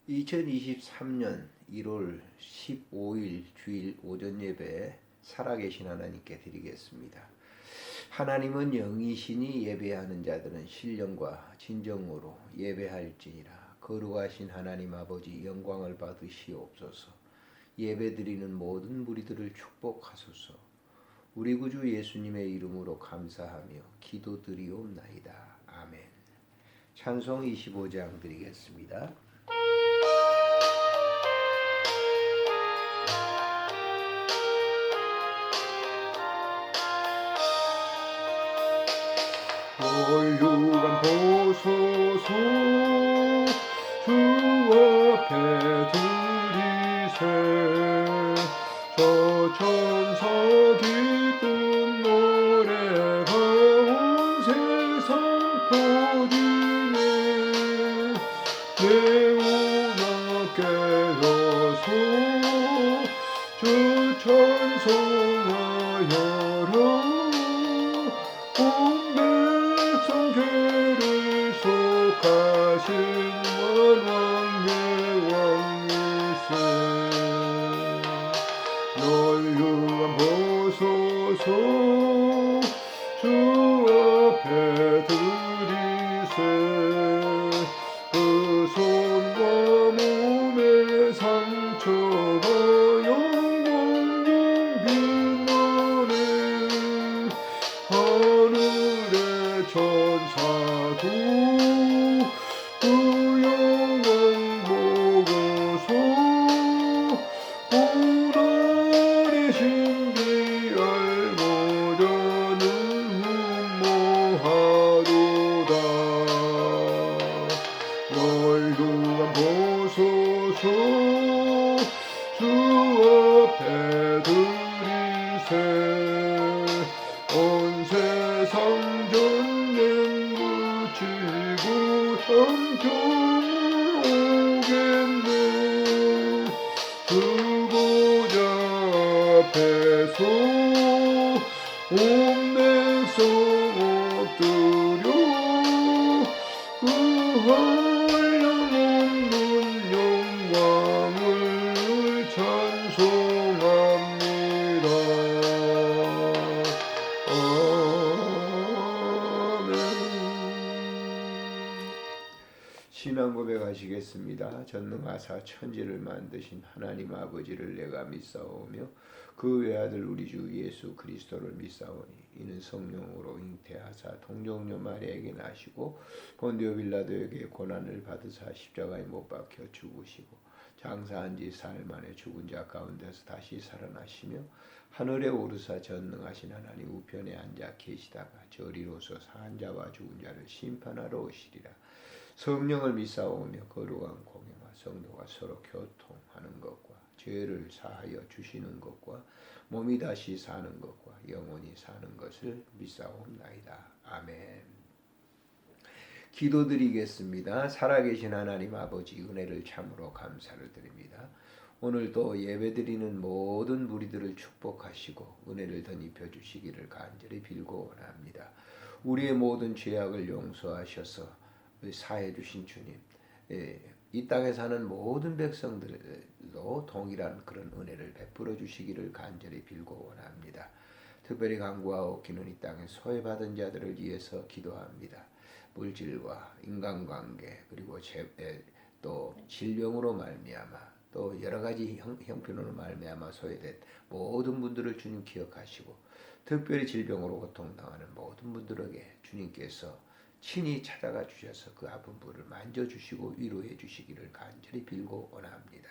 2023년 1월 15일 주일 오전 예배 살아계신 하나님께 드리겠습니다. 하나님은 영이시니 예배하는 자들은 신령과 진정으로 예배할지니라. 거룩하신 하나님 아버지 영광을 받으시옵소서. 예배드리는 모든 무리들을 축복하소서. 우리 구주 예수님의 이름으로 감사하며 기도드리옵나이다. 아멘. 찬송 25장 드리겠습니다. 홀류관 보소서 주 앞에 드리세 저 천사 기쁨 노래가 온 세상 퍼지네 내오나 깨어서 주 찬송하여라 속하신 만왕의 왕일세 널유한 보소서 주 앞에 드리세 그 손과 몸의 상처가 영원히 빛나네 하늘의 천사도 그 영광 보고서 오늘의 신비할 모자는 흠모하도다 널루한 보소서 주 앞에 드리세 온 세상 전쟁 그치고 형통을 오겠네 그보자 앞에서 온 백성 엎드려 그 한량없는 영광을 찬송합니다. 신앙 고백하시겠습니다. 전능하사 천지를 만드신 하나님 아버지를 내가 믿사오며 그 외아들 우리 주 예수 그리스도를 믿사오니 이는 성령으로 잉태하사 동정녀 마리아에게 나시고 본디오 빌라도에게 고난을 받으사 십자가에 못 박혀 죽으시고 장사한 지 사흘 만에 죽은 자 가운데서 다시 살아나시며 하늘에 오르사 전능하신 하나님 우편에 앉아 계시다가 저리로서 산 자와 죽은 자를 심판하러 오시리라. 성령을 믿사오며 거룩한 공예와 성도가 서로 교통하는 것과 죄를 사하여 주시는 것과 몸이 다시 사는 것과 영원히 사는 것을 믿사옵나이다. 아멘. 기도드리겠습니다. 살아계신 하나님 아버지 은혜를 참으로 감사를 드립니다. 오늘도 예배드리는 모든 무리들을 축복하시고 은혜를 덧입혀 주시기를 간절히 빌고 원합니다. 우리의 모든 죄악을 용서하셔서 사해 주신 주님, 이 땅에 사는 모든 백성들도 동일한 그런 은혜를 베풀어 주시기를 간절히 빌고 원합니다. 특별히 간구하옵기는 이 땅에 소외받은 자들을 위해서 기도합니다. 물질과 인간관계 그리고 또 질병으로 말미암아 또 여러 가지 형편으로 말미암아 소외된 모든 분들을 주님 기억하시고 특별히 질병으로 고통당하는 모든 분들에게 주님께서 친히 찾아가 주셔서 그 아픈 분을 만져주시고 위로해 주시기를 간절히 빌고 원합니다.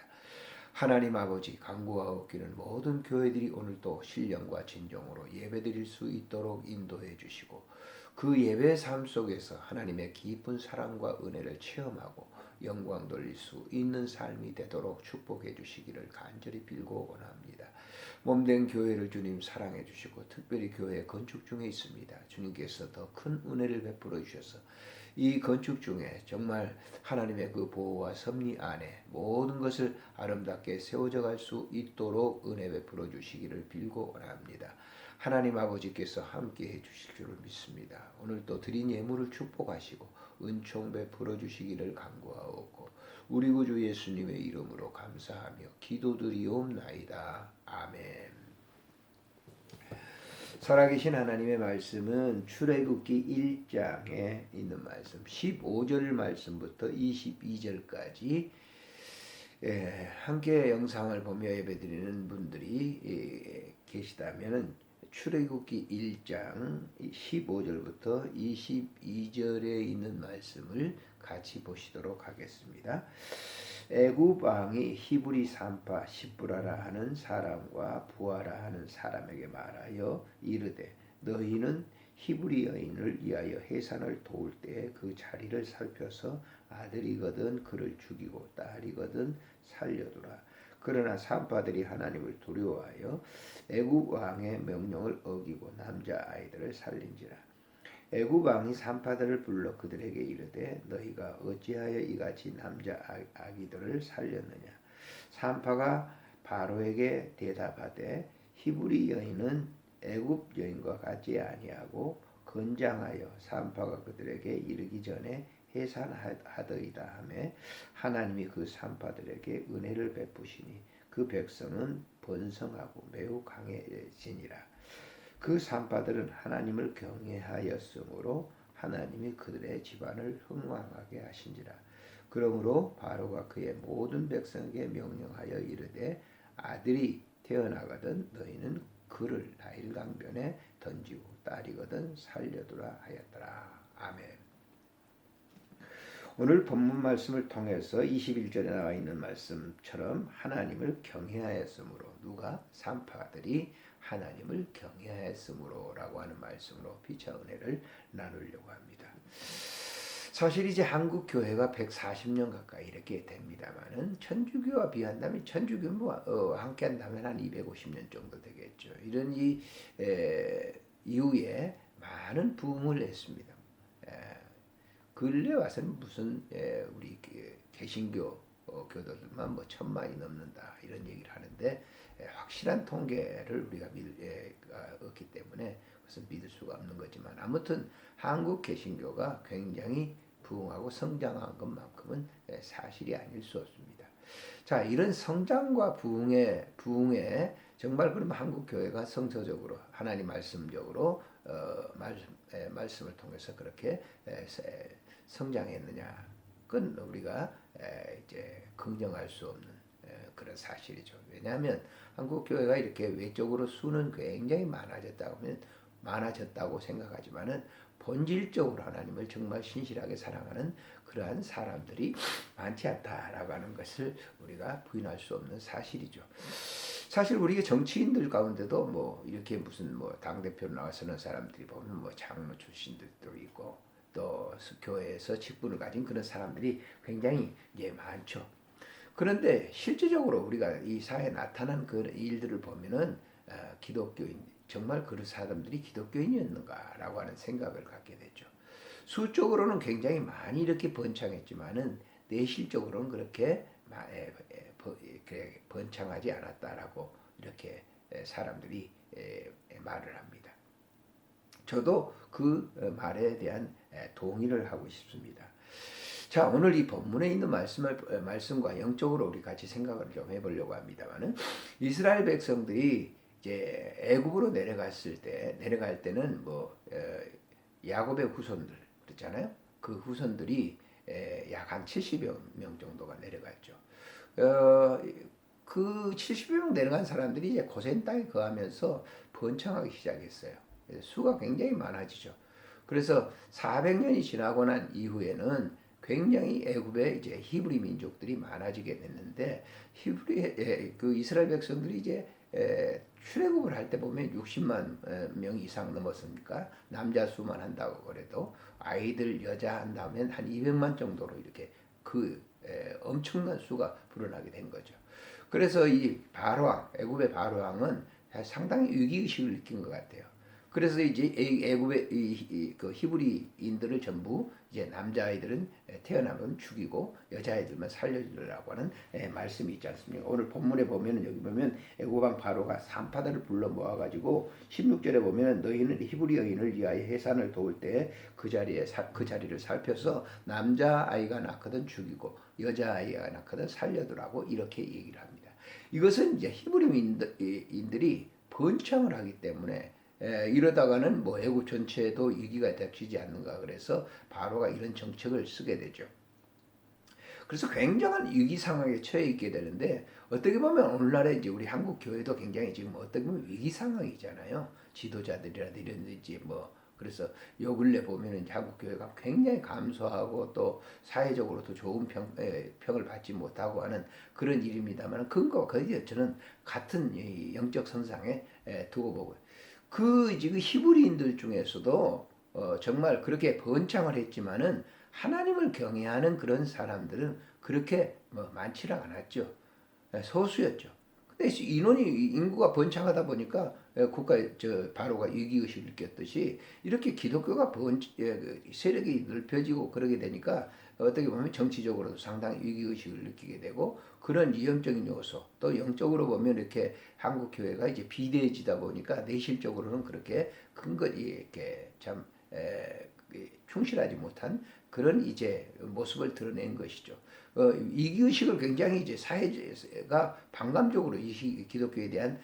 하나님 아버지 간구하옵기는 모든 교회들이 오늘도 신령과 진정으로 예배드릴 수 있도록 인도해 주시고 그 예배 삶 속에서 하나님의 깊은 사랑과 은혜를 체험하고 영광 돌릴 수 있는 삶이 되도록 축복해 주시기를 간절히 빌고 원합니다. 몸된 교회를 주님 사랑해 주시고 특별히 교회 건축 중에 있습니다. 주님께서 더 큰 은혜를 베풀어 주셔서 이 건축 중에 정말 하나님의 그 보호와 섭리 안에 모든 것을 아름답게 세워져 갈 수 있도록 은혜 베풀어 주시기를 빌고 원합니다. 하나님 아버지께서 함께 해 주실 줄을 믿습니다. 오늘 또 드린 예물을 축복하시고 은총 베풀어 주시기를 간구하옵고 우리 구주 예수님의 이름으로 감사하며 기도드리옵나이다. 아멘. 살아계신 하나님의 말씀은 출애굽기 1장에 있는 말씀 15절 말씀부터 22절까지 함께 영상을 보며 예배드리는 분들이 계시다면 출애굽기 1장 15절부터 22절에 있는 말씀을 같이 보시도록 하겠습니다. 애굽 왕이 히브리 산파 시브라라 하는 사람과 부하라 하는 사람에게 말하여 이르되 너희는 히브리 여인을 위하여 해산을 도울 때에 그 자리를 살펴서 아들이거든 그를 죽이고 딸이거든 살려두라. 그러나 산파들이 하나님을 두려워하여 애굽 왕의 명령을 어기고 남자 아이들을 살린지라. 애굽 왕이 산파들을 불러 그들에게 이르되 너희가 어찌하여 이같이 남자 아기들을 살렸느냐. 산파가 바로에게 대답하되 히브리 여인은 애굽 여인과 같지 아니하고 건장하여 산파가 그들에게 이르기 전에 해산하더이다 하며 하나님이 그 산파들에게 은혜를 베푸시니 그 백성은 번성하고 매우 강해지니라. 그 산파들은 하나님을 경외하였으므로 하나님이 그들의 집안을 흥왕하게 하신지라. 그러므로 바로가 그의 모든 백성에게 명령하여 이르되 아들이 태어나거든 너희는 그를 나일 강변에 던지고 딸이거든 살려두라 하였더라. 아멘. 오늘 본문 말씀을 통해서 21절에 나와 있는 말씀처럼 하나님을 경외하였으므로 누가 산파들이 하나님을 경외하였으므로라고 하는 말씀으로 피차 은혜를 나누려고 합니다. 사실 이제 한국 교회가 140년 가까이 이렇게 됩니다만은 천주교와 비한다면 천주교와 함께 한다면 한 250년 정도 되겠죠. 이런 이후에 많은 부흥을 했습니다. 근래 와서는 무슨 우리 개신교 교도들만 뭐 1000만이 넘는다 이런 얘기를 하는데 확실한 통계를 우리가 없기 때문에 그것은 믿을 수가 없는 거지만 아무튼 한국 개신교가 굉장히 부흥하고 성장한 것만큼은 사실이 아닐 수 없습니다. 자, 이런 성장과 부흥에 정말 그러면 한국 교회가 성서적으로 하나님 말씀적으로 말씀을 통해서 그렇게 성장했느냐? 그건 우리가 이제 긍정할 수 없는 그런 사실이죠. 왜냐하면 한국 교회가 이렇게 외적으로 수는 굉장히 많아졌다고 생각하지만은 본질적으로 하나님을 정말 신실하게 사랑하는 그러한 사람들이 많지 않다라고 하는 것을 우리가 부인할 수 없는 사실이죠. 사실 우리 정치인들 가운데도 뭐 이렇게 무슨 뭐 당대표로 나와서는 사람들이 보면 뭐 장로 출신들도 있고 또 교회에서 직분을 가진 그런 사람들이 굉장히 많죠. 그런데 실질적으로 우리가 이 사회에 나타난 그 일들을 보면은 기독교인 정말 그 사람들이 기독교인이었는가라고 하는 생각을 갖게 되죠. 수적으로는 굉장히 많이 이렇게 번창했지만은 내실적으로는 그렇게 번창하지 않았다라고 이렇게 사람들이 말을 합니다. 저도 그 말에 대한 동의를 하고 싶습니다. 자, 오늘 이 본문에 있는 말씀과 영적으로 우리 같이 생각을 좀 해보려고 합니다만은 이스라엘 백성들이 이제 애굽으로 내려갈 때는 뭐 야곱의 후손들 그렇잖아요. 그 후손들이 약 한 70여 명 정도가 내려갔죠. 그 70여 명 내려간 사람들이 이제 고센 땅에 거하면서 번창하기 시작했어요. 수가 굉장히 많아지죠. 그래서 400년이 지나고 난 이후에는 굉장히 애굽에 이제 히브리 민족들이 많아지게 됐는데 그 이스라엘 백성들이 이제 출애굽을 할 때 보면 60만 명 이상 넘었으니까 남자 수만 한다고 그래도 아이들 여자 한다면 한 200만 정도로 이렇게 그 엄청난 수가 불어나게 된 거죠. 그래서 이 바로왕 애굽의 바로왕은 상당히 위기의식을 느낀 것 같아요. 그래서 이제 애굽의 그 히브리인들을 전부 이제 남자아이들은 태어나면 죽이고 여자아이들만 살려주라고 하는 말씀이 있지 않습니까? 오늘 본문에 보면은 여기 보면 애굽 왕 바로가 산파들을 불러 모아가지고 16절에 보면 너희는 히브리 여인을 위하여 해산을 도울 때 그 자리를 살펴서 남자아이가 낳거든 죽이고 여자아이가 낳거든 살려두라고 이렇게 얘기를 합니다. 이것은 이제 히브리인들이 번창을 하기 때문에 이러다가는 뭐 애국 전체에도 위기가 닥치지 않는가 그래서 바로가 이런 정책을 쓰게 되죠. 그래서 굉장한 위기 상황에 처해 있게 되는데 어떻게 보면 오늘날에 이제 우리 한국 교회도 굉장히 지금 어떻게 보면 위기 상황이잖아요. 지도자들이라든지 뭐 그래서 요 근래 보면은 한국 교회가 굉장히 감소하고 또 사회적으로도 좋은 평을 받지 못하고 하는 그런 일입니다만 그것과 거의 저는 같은 영적 선상에 두고 보고 그 지금 히브리인들 중에서도 정말 그렇게 번창을 했지만은 하나님을 경외하는 그런 사람들은 그렇게 뭐 많지는 않았죠. 소수였죠. 근데 인구가 번창하다 보니까 국가 바로가 위기의식을 느꼈듯이 이렇게 기독교가 세력이 넓혀지고 그러게 되니까 어떻게 보면 정치적으로도 상당히 위기의식을 느끼게 되고 그런 위험적인 요소 또 영적으로 보면 이렇게 한국 교회가 이제 비대해지다 보니까 내실적으로는 그렇게 근거리 이렇게 참 충실하지 못한 그런 이제 모습을 드러낸 것이죠. 위기의식을 굉장히 이제 사회가 반감적으로 기독교에 대한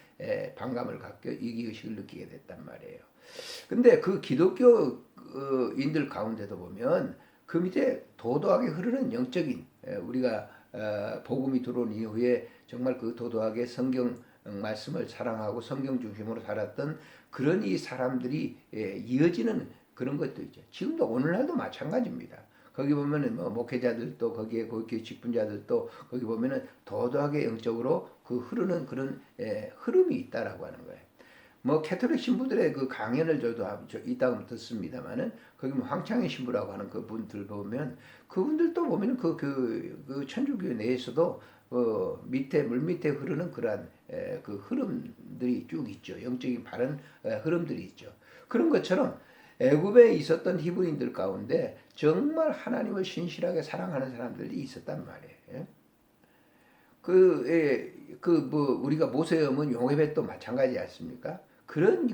반감을 갖고 위기의식을 느끼게 됐단 말이에요. 근데 그 기독교인들 가운데도 보면 그 밑에 도도하게 흐르는 영적인 우리가 복음이 들어온 이후에 정말 그 도도하게 성경 말씀을 사랑하고 성경 중심으로 살았던 그런 이 사람들이 이어지는 그런 것도 있죠. 지금도 오늘날도 마찬가지입니다. 거기 보면은 뭐 목회자들도 거기에 거기 직분자들도 거기 보면은 도도하게 영적으로 그 흐르는 그런 흐름이 있다라고 하는 거예요. 뭐 캐톨릭 신부들의 그 강연을 저도 이따금 듣습니다만은 거기 뭐 황창현 신부라고 하는 그 분들 보면 그분들도 보면은 그 천주교 내에서도 밑에 물 밑에 흐르는 그러한 그 흐름들이 쭉 있죠. 영적인 바른 흐름들이 있죠. 그런 것처럼 애굽에 있었던 히브리인들 가운데 정말 하나님을 신실하게 사랑하는 사람들이 있었단 말이에요. 뭐 우리가 모세음은 용해벳도 마찬가지 않습니까? 그런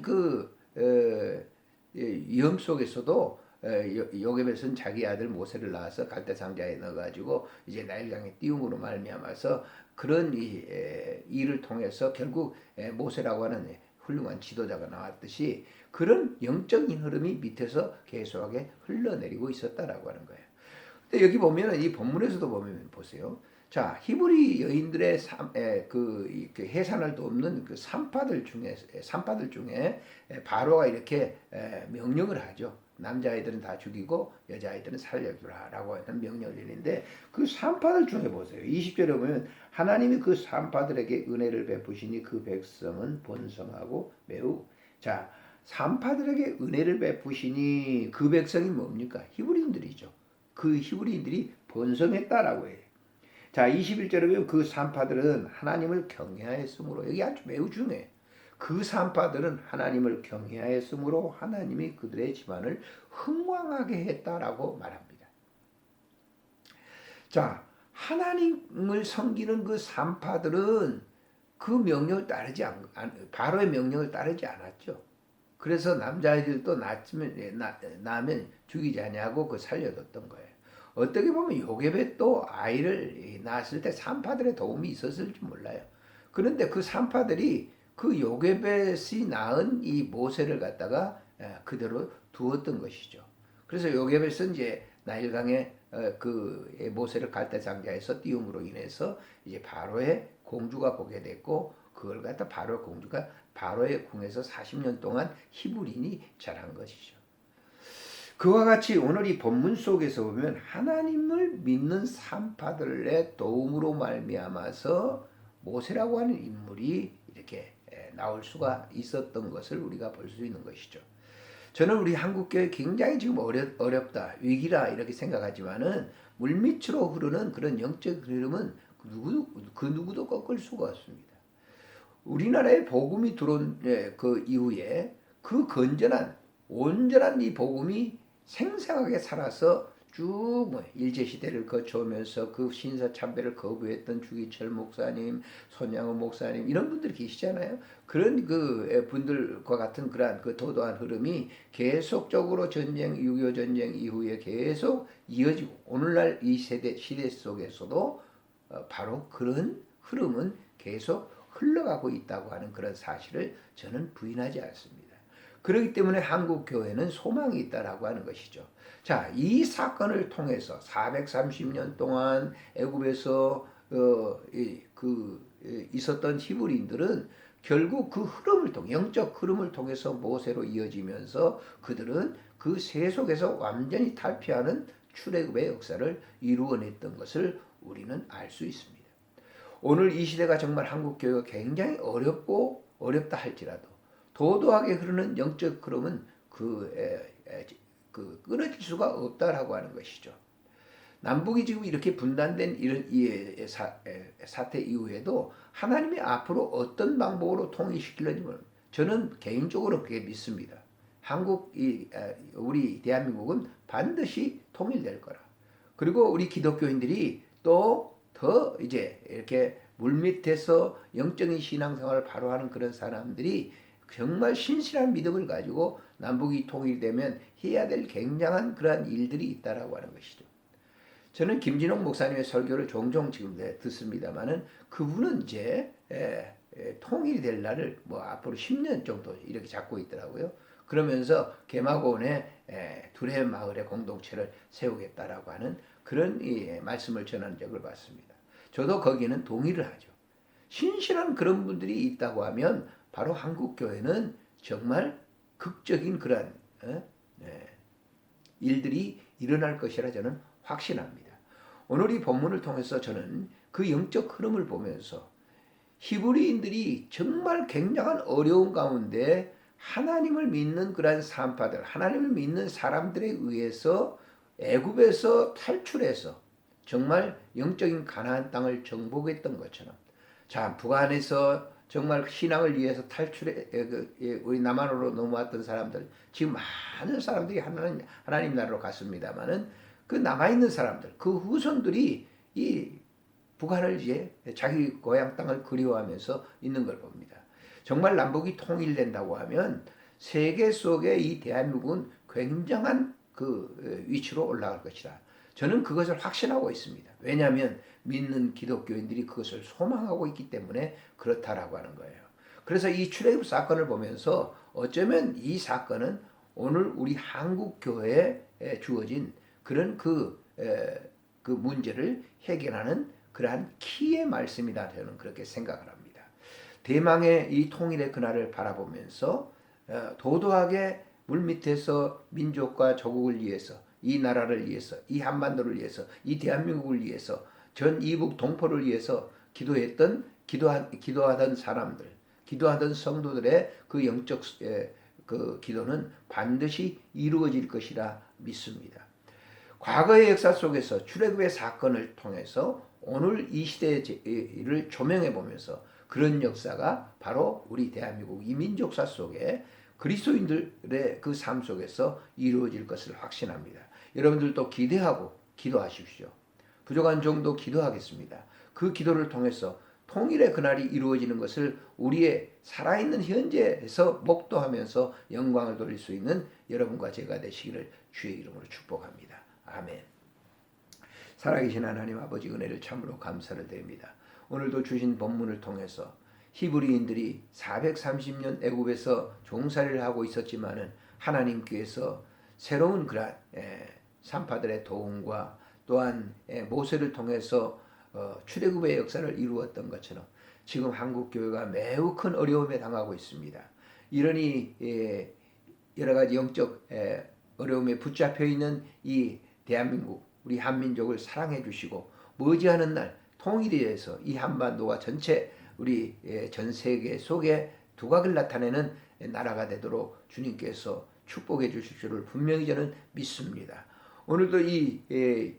위험 속에서도 요게벳은 자기 아들 모세를 낳아서 갈대 상자에 넣어가지고 이제 나일강에 띄움으로 말미암아서 그런 일을 통해서 결국 모세라고 하는 훌륭한 지도자가 나왔듯이 그런 영적인 흐름이 밑에서 계속하게 흘러내리고 있었다라고 하는 거예요. 근데 여기 보면 이 본문에서도 보면 보세요. 자, 히브리 여인들의 그 해산을 돕는 그 산파들 중에 바로가 이렇게 명령을 하죠. 남자아이들은 다 죽이고 여자아이들은 살려주라라고 하는 명령을 내리는데 그 산파들 중에 보세요. 20절에 보면 하나님이 그 산파들에게 은혜를 베푸시니 그 백성은 번성하고 매우 자 산파들에게 은혜를 베푸시니 그 백성이 뭡니까? 히브리인들이죠. 그 히브리인들이 번성했다라고 해요. 자, 21절에 보면 그 산파들은 하나님을 경외하였으므로 여기 아주 매우 중요해. 그 산파들은 하나님을 경외하였으므로 하나님이 그들의 집안을 흥왕하게 했다라고 말합니다. 자, 하나님을 섬기는 그 산파들은 그 명령을 따르지 바로의 명령을 따르지 않았죠. 그래서 남자아이들도 낳으면 죽이지 아니하고 그 살려뒀던 거예요. 어떻게 보면 요게벳도 아이를 낳았을 때 산파들의 도움이 있었을지 몰라요. 그런데 그 산파들이 그 요게벳이 낳은 이 모세를 갖다가 그대로 두었던 것이죠. 그래서 요게벳은 이제 나일강에 그 모세를 갈대상자에서 띄움으로 인해서 이제 바로의 공주가 보게 됐고 그걸 갖다 바로 공주가 바로의 궁에서 40년 동안 히브리인이 자란 것이죠. 그와 같이 오늘 이 본문 속에서 보면 하나님을 믿는 산파들의 도움으로 말미암아서 모세라고 하는 인물이 이렇게 나올 수가 있었던 것을 우리가 볼 수 있는 것이죠. 저는 우리 한국교회 굉장히 지금 어렵다, 위기라 이렇게 생각하지만은 물밑으로 흐르는 그런 영적 흐름은 그 누구도 꺾을 수가 없습니다. 우리나라에 복음이 들어온 그 이후에 그 건전한 온전한 이 복음이 생생하게 살아서 쭉 일제시대를 거쳐오면서 그 신사참배를 거부했던 주기철 목사님, 손양호 목사님 이런 분들이 계시잖아요. 그런 그 분들과 같은 그러한 그 도도한 흐름이 계속적으로 전쟁, 6.25 전쟁 이후에 계속 이어지고 오늘날 이 시대 속에서도 바로 그런 흐름은 계속 흘러가고 있다고 하는 그런 사실을 저는 부인하지 않습니다. 그렇기 때문에 한국 교회는 소망이 있다라고 하는 것이죠. 자, 이 사건을 통해서 430년 동안 애굽에서 있었던 히브리인들은 결국 그 흐름을 통해 영적 흐름을 통해서 모세로 이어지면서 그들은 그 세 속에서 완전히 탈피하는 출애굽의 역사를 이루어냈던 것을 우리는 알 수 있습니다. 오늘 이 시대가 정말 한국 교회가 굉장히 어렵다 할지라도 도도하게 흐르는 영적 흐름은 끊어질 수가 없다라고 하는 것이죠. 남북이 지금 이렇게 분단된 이런 사태 이후에도 하나님이 앞으로 어떤 방법으로 통일시키려는지 저는 개인적으로 그렇게 믿습니다. 우리 대한민국은 반드시 통일될 거라. 그리고 우리 기독교인들이 또 더 이제 이렇게 물밑에서 영적인 신앙생활을 바로 하는 그런 사람들이 정말 신실한 믿음을 가지고 남북이 통일되면 해야 될 굉장한 그러한 일들이 있다라고 하는 것이죠. 저는 김진홍 목사님의 설교를 종종 지금 듣습니다만은 그분은 이제 통일이 될 날을 앞으로 10년 정도 이렇게 잡고 있더라고요. 그러면서 개마고원에 두레 마을의 공동체를 세우겠다라고 하는 그런 말씀을 전한 적을 봤습니다. 저도 거기는 동의를 하죠. 신실한 그런 분들이 있다고 하면 바로 한국 교회는 정말 극적인 그러한 일들이 일어날 것이라 저는 확신합니다. 오늘 이 본문을 통해서 저는 그 영적 흐름을 보면서 히브리인들이 정말 굉장한 어려운 가운데 하나님을 믿는 그러한 산파들, 하나님을 믿는 사람들에 의해서 애굽에서 탈출해서 정말 영적인 가나안 땅을 정복했던 것처럼, 자, 북한에서 정말 신앙을 위해서 우리 남한으로 넘어왔던 사람들, 지금 많은 사람들이 하나님 나라로 갔습니다만은 그 남아있는 사람들, 그 후손들이 이 북한을 이제 자기 고향 땅을 그리워하면서 있는 걸 봅니다. 정말 남북이 통일된다고 하면 세계 속에 이 대한민국은 굉장한 그 위치로 올라갈 것이다. 저는 그것을 확신하고 있습니다. 왜냐하면 믿는 기독교인들이 그것을 소망하고 있기 때문에 그렇다라고 하는 거예요. 그래서 이 출애굽 사건을 보면서 어쩌면 이 사건은 오늘 우리 한국 교회에 주어진 그런 그 문제를 해결하는 그러한 키의 말씀이다. 저는 그렇게 생각을 합니다. 대망의 이 통일의 그날을 바라보면서 도도하게 물밑에서 민족과 조국을 위해서, 이 나라를 위해서, 이 한반도를 위해서, 이 대한민국을 위해서, 전 이북 동포를 위해서 기도하던 사람들, 기도하던 성도들의 그 영적 그 기도는 반드시 이루어질 것이라 믿습니다. 과거의 역사 속에서 출애굽의 사건을 통해서 오늘 이 시대를 조명해 보면서 그런 역사가 바로 우리 대한민국 이민족사 속에 그리스도인들의 그 삶 속에서 이루어질 것을 확신합니다. 여러분들도 기대하고 기도하십시오. 부족한 정도 기도하겠습니다. 그 기도를 통해서 통일의 그날이 이루어지는 것을 우리의 살아있는 현재에서 목도하면서 영광을 돌릴 수 있는 여러분과 제가 되시기를 주의 이름으로 축복합니다. 아멘. 살아계신 하나님 아버지 은혜를 참으로 감사를 드립니다. 오늘도 주신 본문을 통해서 히브리인들이 430년 애굽에서 종살이를 하고 있었지만은 하나님께서 새로운 그런 산파들의 도움과 또한 모세를 통해서 출애굽의 역사를 이루었던 것처럼 지금 한국 교회가 매우 큰 어려움에 당하고 있습니다. 이러니 여러 가지 영적 어려움에 붙잡혀 있는 이 대한민국, 우리 한민족을 사랑해 주시고 머지않은 날 통일에 대해서 이 한반도와 전체 우리 전 세계 속에 두각을 나타내는 나라가 되도록 주님께서 축복해 주실 줄을 분명히 저는 믿습니다. 오늘도 이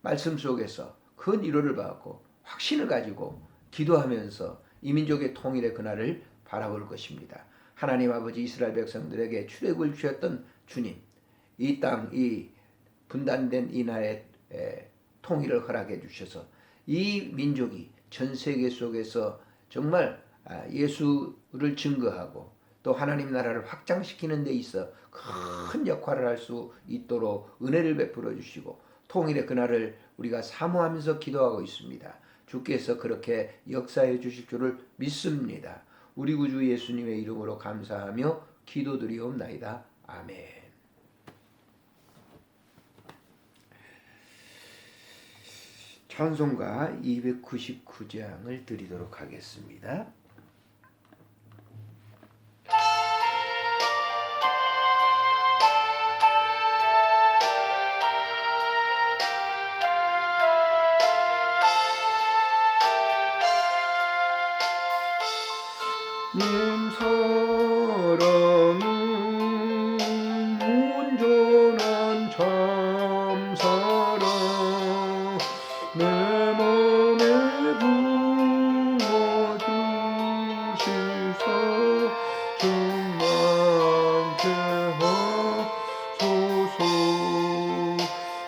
말씀 속에서 큰 위로를 받고 확신을 가지고 기도하면서 이민족의 통일의 그날을 바라볼 것입니다. 하나님 아버지 이스라엘 백성들에게 출애굽을 주셨던 주님, 이 땅, 이 분단된 이 나라의 통일을 허락해 주셔서 이 민족이 전 세계 속에서 정말 예수를 증거하고 또 하나님 나라를 확장시키는 데 있어 큰 역할을 할 수 있도록 은혜를 베풀어 주시고 통일의 그날을 우리가 사모하면서 기도하고 있습니다. 주께서 그렇게 역사해 주실 줄을 믿습니다. 우리 구주 예수님의 이름으로 감사하며 기도드리옵나이다. 아멘. 찬송가 299장을 드리도록 하겠습니다. 님 사랑은 온전한 참 사랑 내 맘에 부어주시사 충만케 하소서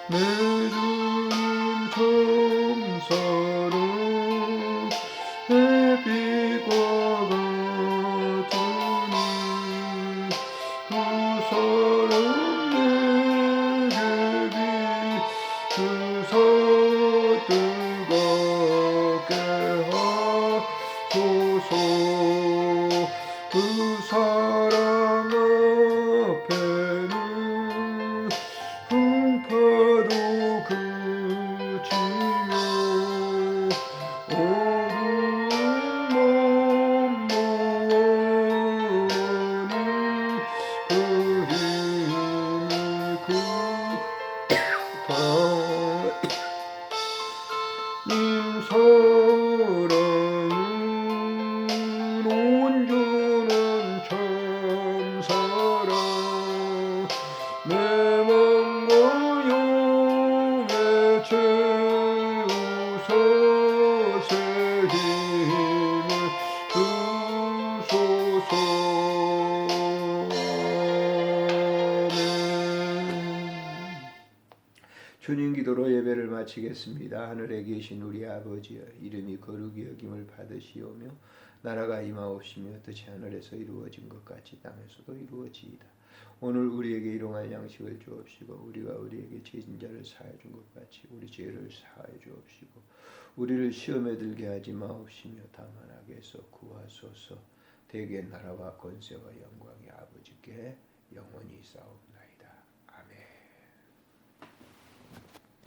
내 주님 참 사랑 햇빛과 그 사랑 앞에는 풍파도 그치며 어두운 몸 모아오니 그 힘이 크다 님 사랑은 온전한 참 사랑 내 맘과 영에 채우사 새 힘을 주소서. 주님 기도로 예배를 마치겠습니다. 하늘에 계신 우리 아버지여, 이름이 거룩히 여김을 받으시오며 나라가 임하옵시며 뜻이 하늘에서 이루어진 것 같이 땅에서도 이루어지이다. 오늘 우리에게 일용할 양식을 주옵시고 우리가 우리에게 죄진 자를 사하여 준 것 같이 우리 죄를 사하여 주옵시고 우리를 시험에 들게 하지 마옵시며 다만 악에서 구하소서. 대개 나라와 권세와 영광이 아버지께 영원히 있사옵나이다.